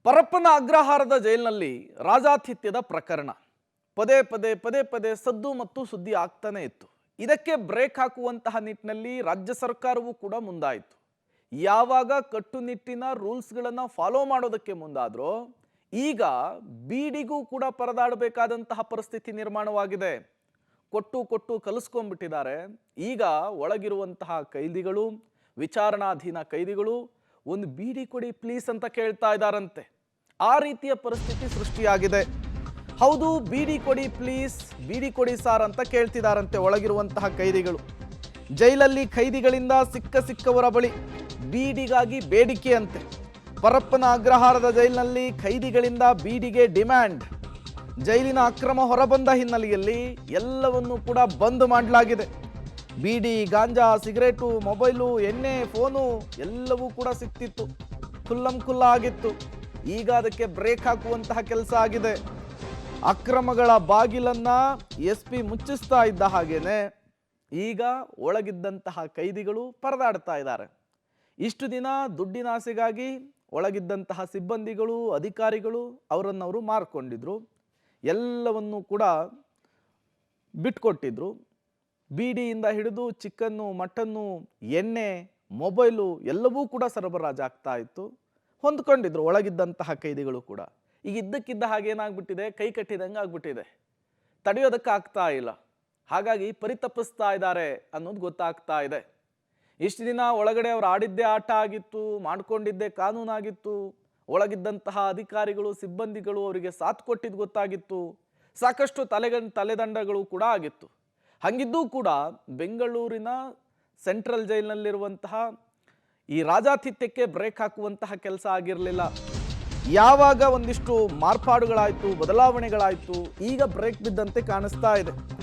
ಪರಪ್ಪನ ಅಗ್ರಹಾರದ ಜೈಲಿನಲ್ಲಿ ರಾಜಾತಿಥ್ಯದ ಪ್ರಕರಣ ಪದೇ ಪದೇ ಸದ್ದು ಮತ್ತು ಸುದ್ದಿ ಆಗ್ತಾನೆ ಇತ್ತು. ಇದಕ್ಕೆ ಬ್ರೇಕ್ ಹಾಕುವಂತಹ ನಿಟ್ಟಿನಲ್ಲಿ ರಾಜ್ಯ ಸರ್ಕಾರವೂ ಕೂಡ ಮುಂದಾಯಿತು. ಯಾವಾಗ ಕಟ್ಟುನಿಟ್ಟಿನ ರೂಲ್ಸ್ಗಳನ್ನು ಫಾಲೋ ಮಾಡೋದಕ್ಕೆ ಮುಂದಾದ್ರೋ ಈಗ ಬೀಡಿಗೂ ಕೂಡ ಪರದಾಡಬೇಕಾದಂತಹ ಪರಿಸ್ಥಿತಿ ನಿರ್ಮಾಣವಾಗಿದೆ. ಕೊಟ್ಟು ಕಲಿಸ್ಕೊಂಡ್ಬಿಟ್ಟಿದ್ದಾರೆ. ಈಗ ಒಳಗಿರುವಂತಹ ಕೈದಿಗಳು, ವಿಚಾರಣಾಧೀನ ಕೈದಿಗಳು ಒಂದು ಬೀಡಿ ಕೊಡಿ ಪ್ಲೀಸ್ ಅಂತ ಕೇಳ್ತಾ ಇದ್ದಾರಂತೆ. ಆ ರೀತಿಯ ಪರಿಸ್ಥಿತಿ ಸೃಷ್ಟಿಯಾಗಿದೆ. ಹೌದು, ಬೀಡಿ ಕೊಡಿ ಪ್ಲೀಸ್, ಬೀಡಿ ಕೊಡಿ ಸಾರ್ ಅಂತ ಕೇಳ್ತಿದಾರಂತೆ ಒಳಗಿರುವಂತಹ ಕೈದಿಗಳು. ಜೈಲಲ್ಲಿ ಕೈದಿಗಳಿಂದ ಸಿಕ್ಕವರ ಬಳಿ ಬೀಡಿಗಾಗಿ ಬೇಡಿಕೆ ಅಂತೆ. ಪರಪ್ಪನ ಅಗ್ರಹಾರದ ಜೈಲಿನಲ್ಲಿ ಕೈದಿಗಳಿಂದ ಬೀಡಿಗೆ ಡಿಮ್ಯಾಂಡ್. ಜೈಲಿನ ಅಕ್ರಮ ಹೊರಬಂದ ಹಿನ್ನೆಲೆಯಲ್ಲಿ ಎಲ್ಲವನ್ನೂ ಕೂಡ ಬಂದ್ ಮಾಡಲಾಗಿದೆ. ಬೀಡಿ, ಗಾಂಜಾ, ಸಿಗರೇಟು, ಮೊಬೈಲು, ಎಣ್ಣೆ, ಫೋನು ಎಲ್ಲವೂ ಕೂಡ ಸಿಕ್ತಿತ್ತು. ಖುಲ್ಲ ಆಗಿತ್ತು. ಈಗ ಅದಕ್ಕೆ ಬ್ರೇಕ್ ಹಾಕುವಂತಹ ಕೆಲಸ ಆಗಿದೆ. ಅಕ್ರಮಗಳ ಬಾಗಿಲನ್ನ SP ಮುಚ್ಚಿಸ್ತಾ ಇದ್ದ ಹಾಗೇನೆ ಈಗ ಒಳಗಿದ್ದಂತಹ ಕೈದಿಗಳು ಪರದಾಡ್ತಾ ಇದ್ದಾರೆ. ಇಷ್ಟು ದಿನ ದುಡ್ಡಿನ ಆಸೆಗಾಗಿ ಒಳಗಿದ್ದಂತಹ ಸಿಬ್ಬಂದಿಗಳು, ಅಧಿಕಾರಿಗಳು ಅವರನ್ನವರು ಮಾರ್ಕೊಂಡಿದ್ರು. ಎಲ್ಲವನ್ನೂ ಕೂಡ ಬಿಟ್ಕೊಟ್ಟಿದ್ರು. ಬೀಡಿಯಿಂದ ಹಿಡಿದು ಚಿಕನ್ನು, ಮಟನ್ನು, ಎಣ್ಣೆ, ಮೊಬೈಲು ಎಲ್ಲವೂ ಕೂಡ ಸರಬರಾಜಾಗ್ತಾ ಇತ್ತು. ಹೊಂದ್ಕೊಂಡಿದ್ರು ಒಳಗಿದ್ದಂತಹ ಕೈದಿಗಳು ಕೂಡ. ಈಗ ಇದ್ದಕ್ಕಿದ್ದ ಹಾಗೆ ಏನಾಗ್ಬಿಟ್ಟಿದೆ, ಕೈ ಕಟ್ಟಿದಂಗೆ ಆಗ್ಬಿಟ್ಟಿದೆ. ತಡೆಯೋದಕ್ಕೆ ಆಗ್ತಾ ಇಲ್ಲ. ಹಾಗಾಗಿ ಪರಿತಪಿಸ್ತಾ ಇದ್ದಾರೆ ಅನ್ನೋದು ಗೊತ್ತಾಗ್ತಾ ಇದೆ. ಇಷ್ಟು ದಿನ ಒಳಗಡೆ ಅವ್ರು ಆಡಿದ್ದೇ ಆಟ ಆಗಿತ್ತು, ಮಾಡ್ಕೊಂಡಿದ್ದೇ ಕಾನೂನಾಗಿತ್ತು. ಒಳಗಿದ್ದಂತಹ ಅಧಿಕಾರಿಗಳು, ಸಿಬ್ಬಂದಿಗಳು ಅವರಿಗೆ ಸಾಥ್ ಕೊಟ್ಟಿದ್ದು ಗೊತ್ತಾಗಿತ್ತು. ಸಾಕಷ್ಟು ತಲೆದಂಡಗಳು ಕೂಡ ಆಗಿತ್ತು. ಹಂಗಿದ್ದೂ ಕೂಡ ಬೆಂಗಳೂರಿನ ಸೆಂಟ್ರಲ್ ಜೈಲಿನಲ್ಲಿರುವಂತಹ ಈ ರಾಜಾತಿಥ್ಯಕ್ಕೆ ಬ್ರೇಕ್ ಹಾಕುವಂತಹ ಕೆಲಸ ಆಗಿರಲಿಲ್ಲ. ಯಾವಾಗ ಒಂದಿಷ್ಟು ಮಾರ್ಪಾಡುಗಳಾಯಿತು, ಬದಲಾವಣೆಗಳಾಯಿತು, ಈಗ ಬ್ರೇಕ್ ಬಿದ್ದಂತೆ ಕಾಣಿಸ್ತಾ ಇದೆ.